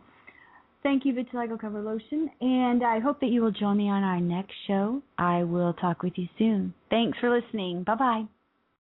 S1: thank you, Vitiligo Cover Lotion, and I hope that you will join me on our next show. I will talk with you soon. Thanks for listening. Bye-bye.